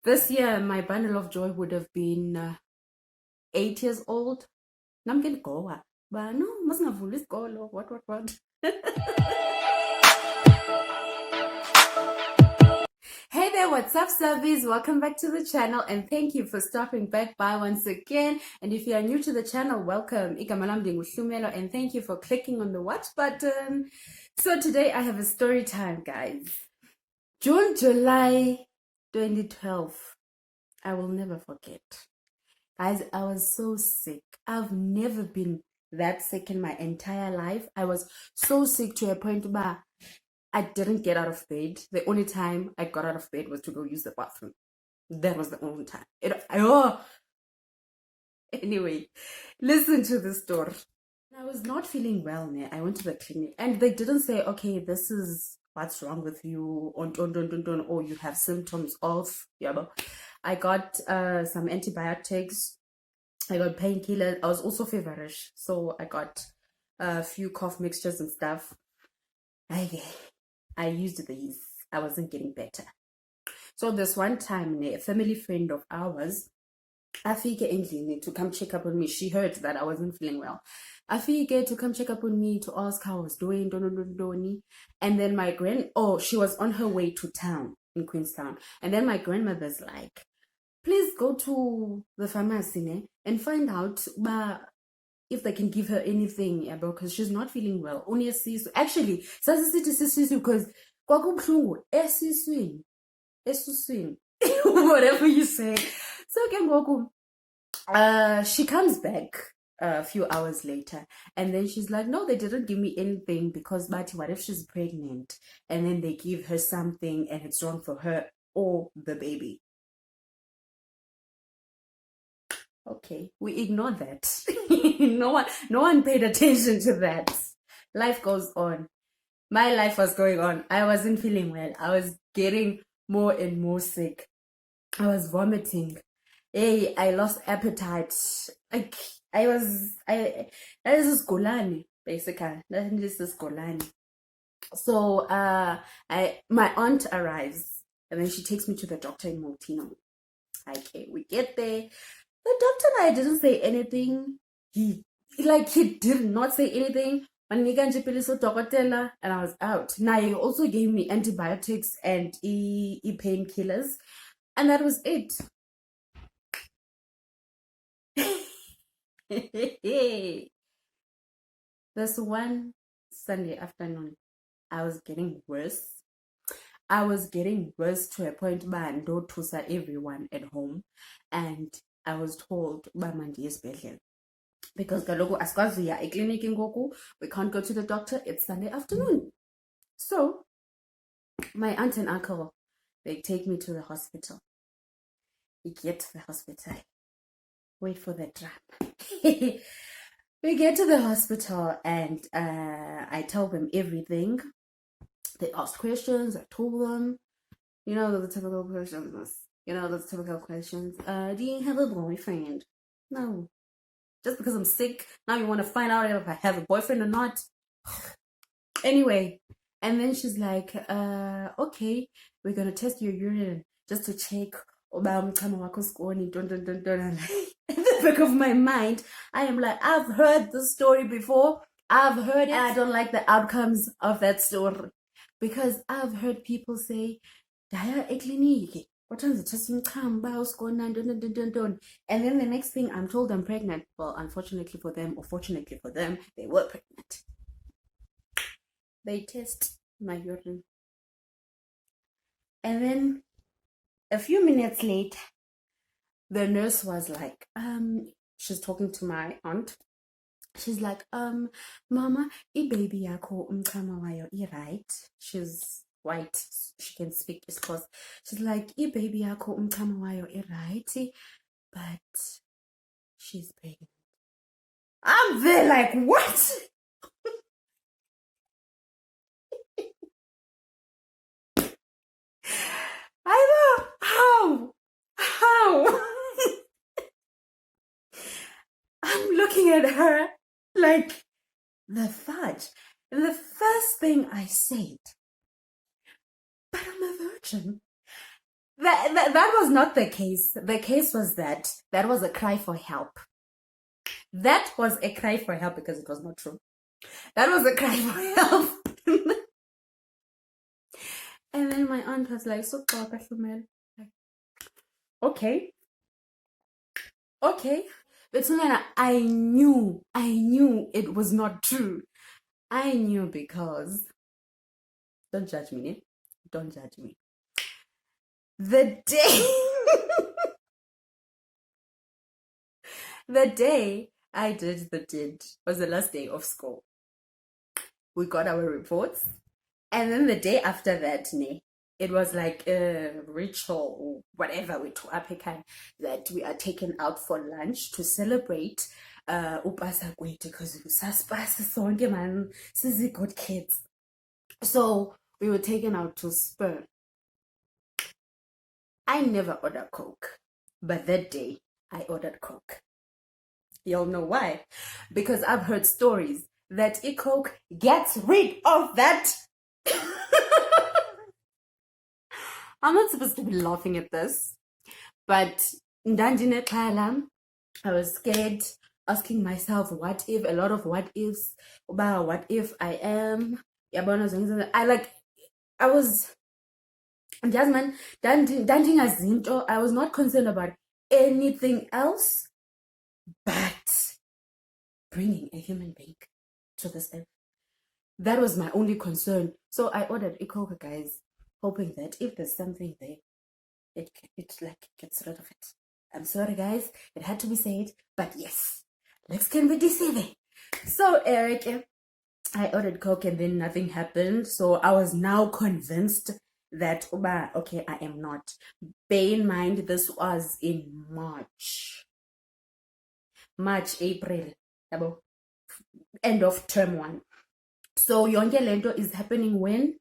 This year, my bundle of joy would have been 8 years old. Namngenigowa. But no, masingavuli isikolo. What? Hey there, what's up, Subbies? Welcome back to the channel and thank you for stopping back by once again. And if you are new to the channel, welcome. Igama lami ndinguHlumelo, and thank you for clicking on the watch button. So today I have a story time, guys. July 2012. I will never forget. Guys, I was so sick. I've never been that sick in my entire life. I was so sick to a point where I didn't get out of bed. The only time I got out of bed was to go use the bathroom. That was the only time. Anyway, listen to the story. I was not feeling well, man. I went to the clinic and they didn't say, okay, this is what's wrong with you, or you have symptoms of, I got some antibiotics, I got painkillers. I was also feverish, so I got a few cough mixtures and stuff. I used these. I wasn't getting better. So this one time, a family friend of ours, Afike endlini to come check up on me. She heard that I wasn't feeling well. Afike to come check up on me to ask how I was doing, and then she was on her way to town in Queenstown. And then my grandmother's like, please go to the pharmacy and find out if they can give her anything, because she's not feeling well. Only a sisu. Actually, sasithi because kwakubhlungu esuswini, whatever you say. So she comes back a few hours later, and then she's like, no, they didn't give me anything because Bati, what if she's pregnant and then they give her something and it's wrong for her or the baby? Okay, we ignore that. no one paid attention to that. Life goes on. My life was going on. I wasn't feeling well. I was getting more and more sick. I was vomiting. Hey, I lost appetite. I was that is Golani, basically. That is Golani. So my aunt arrives and then she takes me to the doctor in Multino. Okay, we get there. The doctor and I didn't say anything. He did not say anything. And I was out. Now he also gave me antibiotics and painkillers, and that was it. This one Sunday afternoon, I was getting worse. I was getting worse to a point where I don't tusa everyone at home, and I was told by Mandi Esbedlela, because kaloku asikwazi uya ekliniki ngoku, we can't go to the doctor, it's Sunday afternoon. So my aunt and uncle, they take me to the hospital. We get to the hospital. Wait for the drama. We get to the hospital and I tell them everything. They asked questions. I told them, the typical questions. Do you have a boyfriend? No. Just because I'm sick, now you want to find out if I have a boyfriend or not? Anyway, and then she's like, okay, we're going to test your urine just to check. At the back of my mind, I am like, I've heard the story before. I've heard it. I don't like the outcomes of that story, because I've heard people say, Daya ekliniki. What time is it? Just and then the next thing I'm told I'm pregnant. Well, unfortunately for them, or fortunately for them, they were pregnant. They test my urine. And then a few minutes later, the nurse was like, she's talking to my aunt. She's like, Mama, baby yakho umchamo wayo right. She's white. She can speak East Coast. She's like, baby yakho umchamo wayo right, but she's pregnant. I'm there like, what? I know. How? I'm looking at her like the fudge. And the first thing I said, but I'm a virgin. That was not the case. The case was that was a cry for help. That was a cry for help because it was not true. That was a cry for help. And then my aunt was like, so man. Okay. Okay. But Sunana, I knew it was not true. I knew because, don't judge me, eh? Don't judge me. The day, the day I did the did was the last day of school. We got our reports. And then the day after that, it was like a ritual or whatever we to African that we are taken out for lunch to celebrate upasa kwethu because sasipasa sonke man sizi good kids. So we were taken out to Spur. I never ordered Coke, but that day I ordered Coke. Y'all know why? Because I've heard stories that Coke gets rid of that. I'm not supposed to be laughing at this, but I was scared, asking myself, what if, a lot of what ifs, about what if I am, I was, Jasmine, I was not concerned about anything else but bringing a human being to this earth. That was my only concern. So I ordered a Coke, guys, hoping that if there's something there, it like gets rid of it. I'm sorry, guys, it had to be said, but yes, legs can be deceiving. So Eric, I ordered Coke and then nothing happened. So I was now convinced that okay, I am not. Bear in mind, this was in April, end of term 1. So yonke lento is happening when?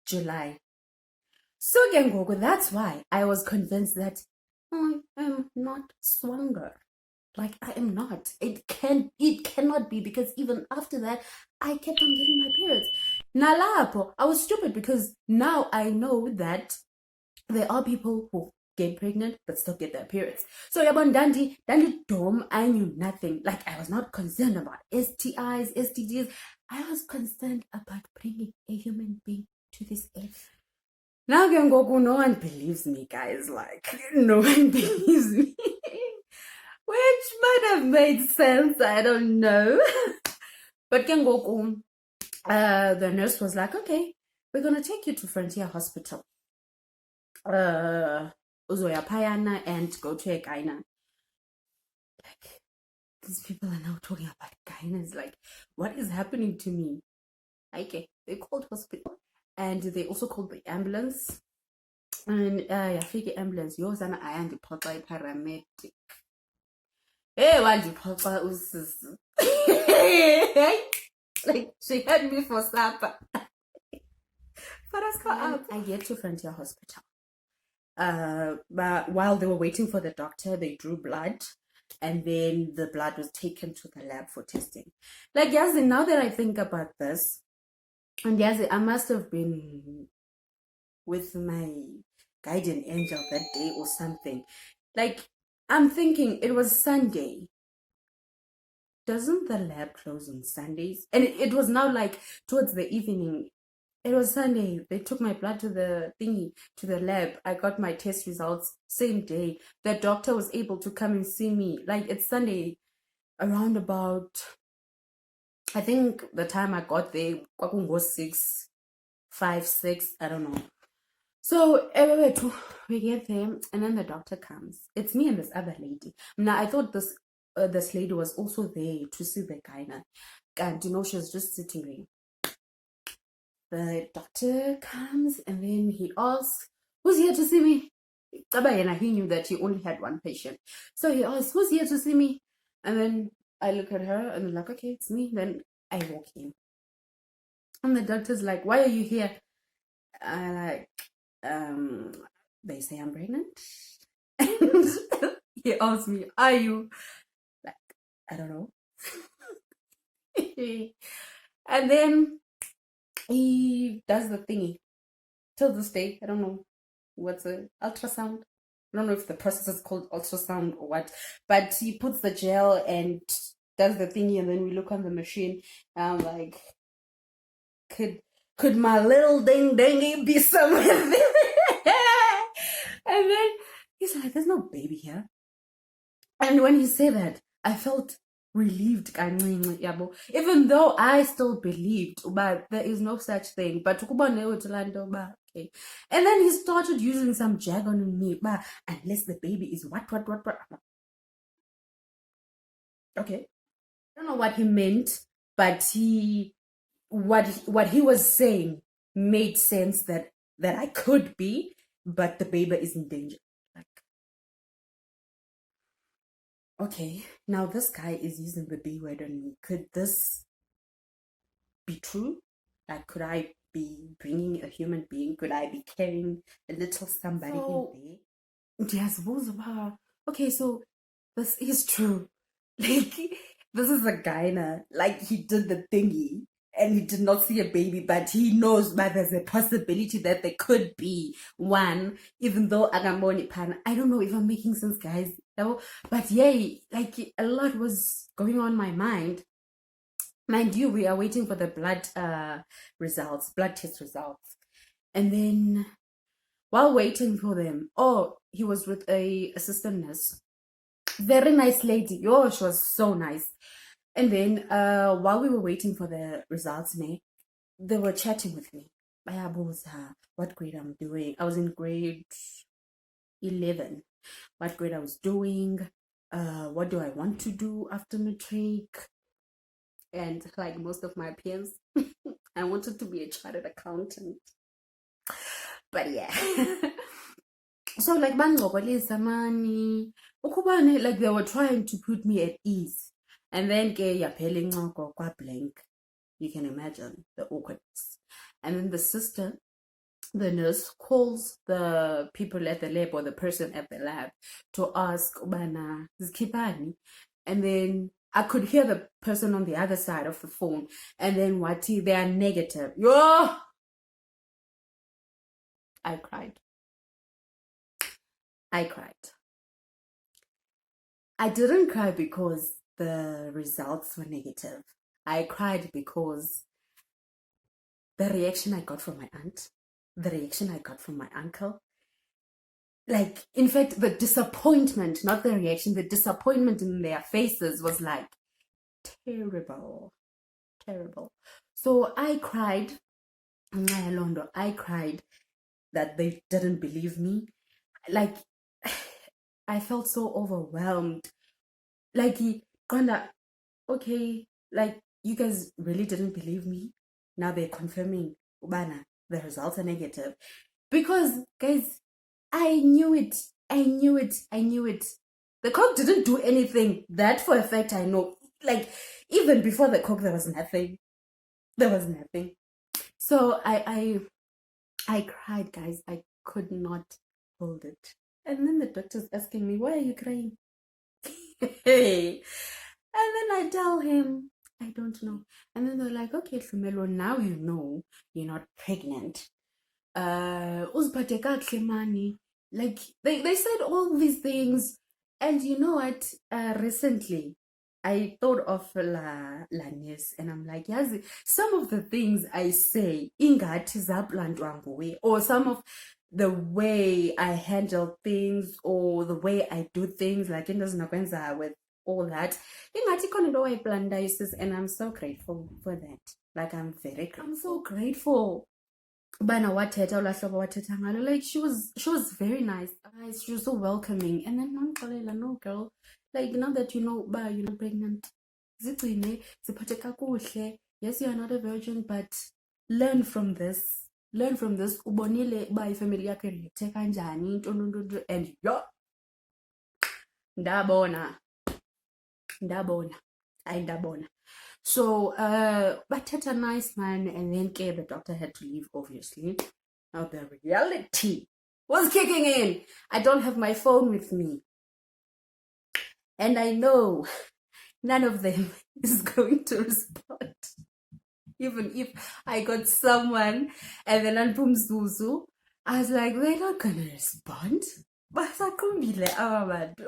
July. So that's why I was convinced that I am not swanger. Like, I am not. It cannot be, because even after that, I kept on getting my periods. Nalapo, I was stupid because now I know that there are people who get pregnant but still get their periods. So Yabon Dandy Dom, I knew nothing. Like, I was not concerned about STIs, STDs. I was concerned about bringing a human being to this earth. Now Gengoku, no one believes me, guys. Like, no one believes me. Which might have made sense, I don't know. But Gengoku, the nurse was like, okay, we're gonna take you to Frontier Hospital. Uzoya Payana and go to a gyna. Like, these people are now talking about gynas. Like, what is happening to me? Okay, they called hospital and they also called the ambulance. And yafika ambulance yozama ayandiphoxa iparamedic. Hey, wandiphoxa usisi. Like, she had me for supper. But I get to Frontier Hospital. But while they were waiting for the doctor, they drew blood, and then the blood was taken to the lab for testing. Like, Yazi, now that I think about this, and Yazi, I must have been with my guardian angel that day or something. Like, I'm thinking it was Sunday. Doesn't the lab close on Sundays? And it was now like towards the evening. It was Sunday. They took my blood to the thingy, to the lab. I got my test results same day. The doctor was able to come and see me. Like, it's Sunday, around about, I think the time I got there, was 6, 5, 6, I don't know. So we get there, and then the doctor comes. It's me and this other lady. Now, I thought this lady was also there to see the gyna. And she was just sitting there. The doctor comes, and then he asks, who's here to see me? He knew that he only had one patient. So he asks, who's here to see me? And then I look at her, and I'm like, okay, it's me. Then I walk in. And the doctor's like, why are you here? I like, they say I'm pregnant. And he asked me, are you? Like, I don't know. And then he does the thingy. Till this day, I don't know what's it, ultrasound. I don't know if the process is called ultrasound or what, but he puts the gel and does the thingy, and then we look on the machine. And I'm like, could my little ding dingy be somewhere there? And then he's like, there's no baby here. And when he said that, I felt relieved, even though I still believed, but there is no such thing. But okay. And then he started using some jargon on me, but unless the baby is what. Okay. I don't know what he meant, but what he was saying made sense that I could be, but the baby is in danger. Like, okay, now this guy is using the B word on me. Could this be true? Like, could I be bringing a human being? Could I be carrying a little somebody in there? Yes, okay, so this is true. Like, this is a guy now. Like, he did the thingy and he did not see a baby, but he knows that there's a possibility that there could be one, even though Agamboni Pan. I don't know if I'm making sense, guys. But yay, like a lot was going on in my mind. Mind you, we are waiting for the blood test results. And then while waiting for them, he was with a assistant nurse. Very nice lady. Yo, she was so nice. And then while we were waiting for the results, they were chatting with me. What grade I'm doing. I was in grade 11. What grade I was doing. What do I want to do after matric? And like most of my peers, I wanted to be a chartered accountant. But yeah. So like money, like they were trying to put me at ease. And then blank. You can imagine the awkwardness. And then the nurse calls the people at the lab or the person at the lab to ask ubana zikipani. And then I could hear the person on the other side of the phone. And then they are negative. Yo! I cried. I didn't cry because the results were negative. I cried because the reaction I got from my aunt, the reaction I got from my uncle, like, in fact, the disappointment, not the reaction, the disappointment in their faces was like terrible. So I cried. I cried that they didn't believe me. Like, I felt so overwhelmed. Like, okay, like, you guys really didn't believe me. Now they're confirming, Ubana, the results are negative. Because, guys, I knew it. The coke didn't do anything. That for a fact I know. Like, even before the coke, there was nothing. So I cried, guys. I could not hold it. And then the doctor's asking me, why are you crying? Hey. And then I tell him, I don't know. And then they're like, okay, Flumelo, now you know you're not pregnant. Uziphathe kakuhle mani. Like, they said all these things. And you know what? Recently, I thought of la niece, and I'm like, yes, some of the things I say, ingathi zaplantwa nguwe, or some of the way I handle things, or the way I do things, like into zinokwenza with all that, ingathi khona into wayiplanta sis, and I'm so grateful for that. Like, I'm so grateful. Bana wathetha ulahlobo wathetha ngalo, like, she was very nice. She was so welcoming. And then no girl, like, now that you know you're not pregnant, zigcine ziphathe kakuhle. Yes, you are not a virgin, but learn from this. Ubonile uba ifamily yakho irethe kanjani into and yo, ndabona. So bathetha nice man, and then the doctor had to leave, obviously. Now the reality was kicking in. I don't have my phone with me, and I know none of them is going to respond. Even if I got someone and then Zuzu, I was like, they're not gonna respond. Basakumbile abantu.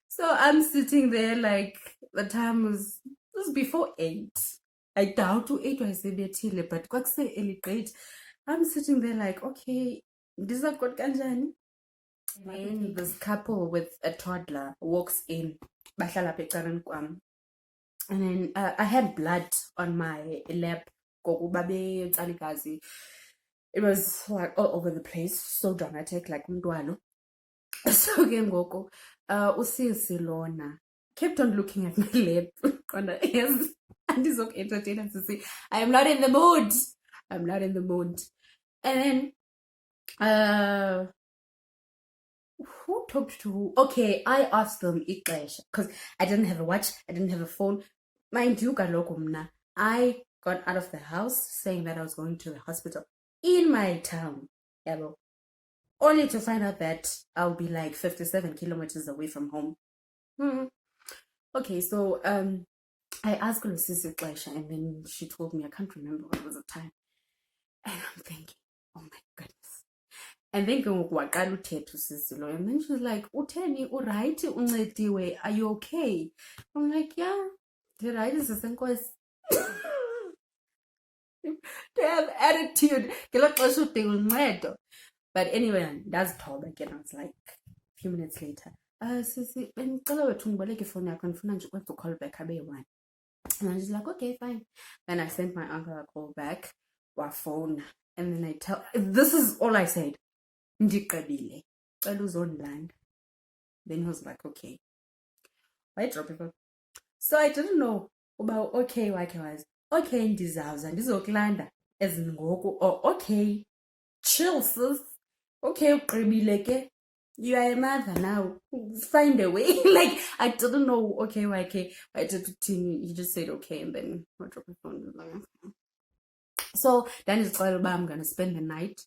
So I'm sitting there like the time was before 8. I doubt to 8 wasebethile, but kwakuse early grade. I'm sitting there like, okay, this is got kanjani. Then this couple with a toddler walks in. Bahlala apha ecaleni kwam. And then I had blood on my lap. Ngokuba betsala igazi. It was like all over the place, so dramatic, like umntwana. So ke ngoku usisi lona kept on looking at my lap. Yes, andizoku-entertaina sisi. I am not in the mood. I'm not in the mood. And then who talked to who? Okay, I asked them ixesha because I didn't have a watch, I didn't have a phone. Mind you, kaloku mna, I got out of the house saying that I was going to the hospital in my town, yabo, only to find out that I'll be like 57 kilometers away from home. Okay, so I asked Lusisi ixesha, and then she told me, I can't remember what was the time. And I'm thinking, oh my goodness. And then waqala uthetha usisi lo, and then she's like, utheni, urayithi, uncediwe, are you okay? I'm like, yeah, ndirayithi sisenkosi. To have attitude ngelo xesha udinga uncedo. But anyway, ndazithoba again. I was like, a few minutes later, sisi, bendicela wethu undiboleke ifowuni yakho, ndifuna nje ukwenza call back abe one. And I was like, okay, fine. Then I sent my uncle a call back, phone, and then this is all I said. Ndiqebile, cela uzondilanda. Then he was like, okay. Why drop it? So I didn't know about okay wakhe was, okay, ndizawuza ndizokulanda as in ngoku, or okay, chill sis, okay, uqebile ke, you are a mother now, find a way. Like, I didn't know okay wakhe, I did he just said okay, and then I dropped my phone. So then it's like, I'm gonna spend the night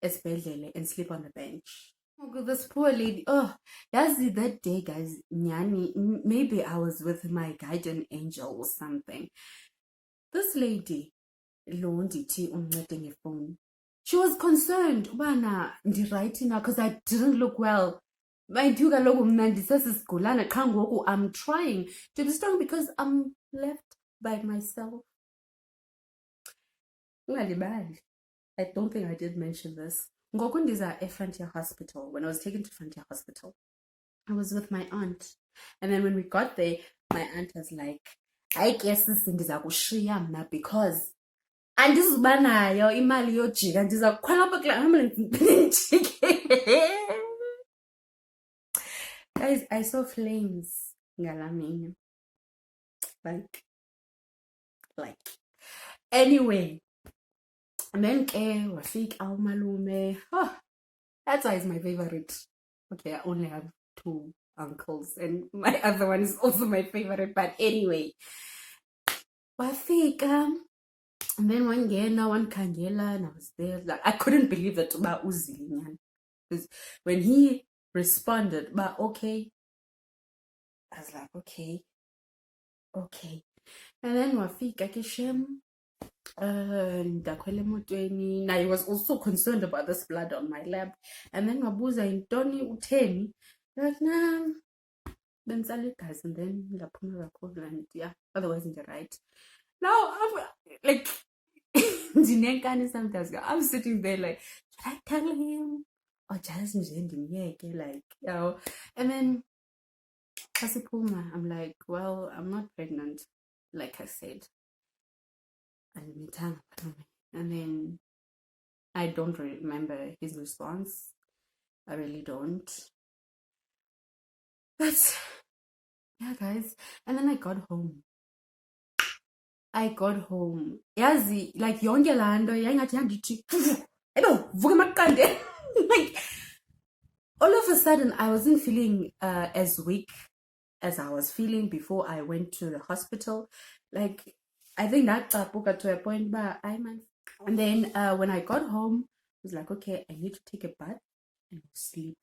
esibhedlele and sleep on the bench. Oh, this poor lady. Oh, yazi, that day, guys, nyani, maybe I was with my guardian angel or something. This lady, lo ndithi uncede ngefowuni, she was concerned ubana ndirayithi na, because I didn't look well. Mind you, kaloku mna ndisesisigulana qha ngoku I'm trying to be strong because I'm left by myself. Ungalibali, I don't think I did mention this. Ngoku ndiza eFrontier Hospital. When I was taken to Frontier Hospital, I was with my aunt. And then when we got there, my aunt was like, I guess this ndiza kushiya mna because andizuba nayo imali yojika, ndiza kukhwela apha kula ambulance ndijike. Guys, I saw flames ngalamini. Like. Anyway. And then wafika umalume. Oh, that's why he's my favorite. Okay, I only have 2 uncles, and my other one is also my favorite. But anyway, wafika, and then one khangela, and I was there. Like, I couldn't believe that about uzili, because when he responded, but okay, I was like, okay. And then wafika kishem. Ndakhwela emotweni. Now, he was also concerned about this blood on my lap. And then wabuza, yintoni, utheni? Like, nah, benditsala igazi, and then ndaphuma kakhulu, and yeah, otherwise right. Now I'm like, ndinenkani sometimes. I'm sitting there like, should I tell him or just nje ndimyeke, like, you know? And then kasiphuma, I'm like, well, I'm not pregnant, like I said. And then I don't remember his response. I really don't. But yeah, guys. And then I got home. Yazi, like, yonke laa nto yayingathi yandithi vuka emaqandeni. Like, all of a sudden I wasn't feeling as weak as I was feeling before I went to the hospital. Like, I think that got to a point where and then when I got home, I was like, okay, I need to take a bath and sleep.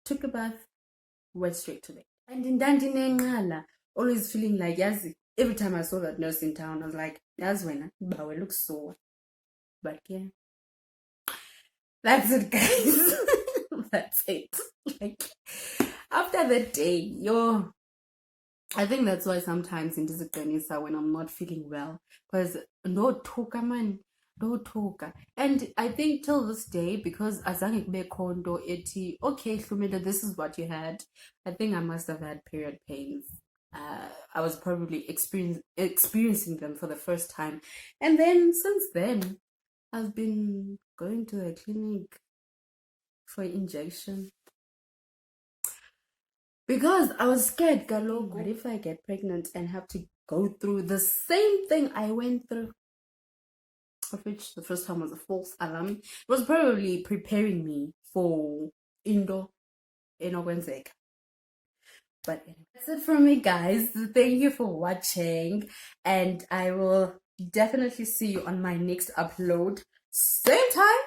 Took a bath, went straight to bed. And in Dandinengala, always feeling like, yes, every time I saw that nurse in town, I was like, that's when Bawe looks sore. But yeah, That's it, guys. That's it. Like, after the day, I think that's why sometimes in this Ganisa when I'm not feeling well, because no toka man, no toka. And I think till this day, because azange kube kondo eti, okay, Hlumela, this is what you had. I think I must have had period pains. I was probably experiencing them for the first time. And then since then, I've been going to a clinic for injection. Because I was scared, Galo, what if I get pregnant and have to go through the same thing I went through? Of which the first time was a false alarm. It was probably preparing me for Indo Enokwenzeka. But anyway, that's it from me, guys. Thank you for watching, and I will definitely see you on my next upload. Same time,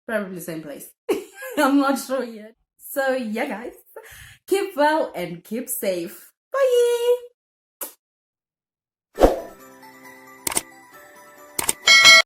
probably same place. I'm not sure yet. So yeah, guys, keep well and keep safe. Bye.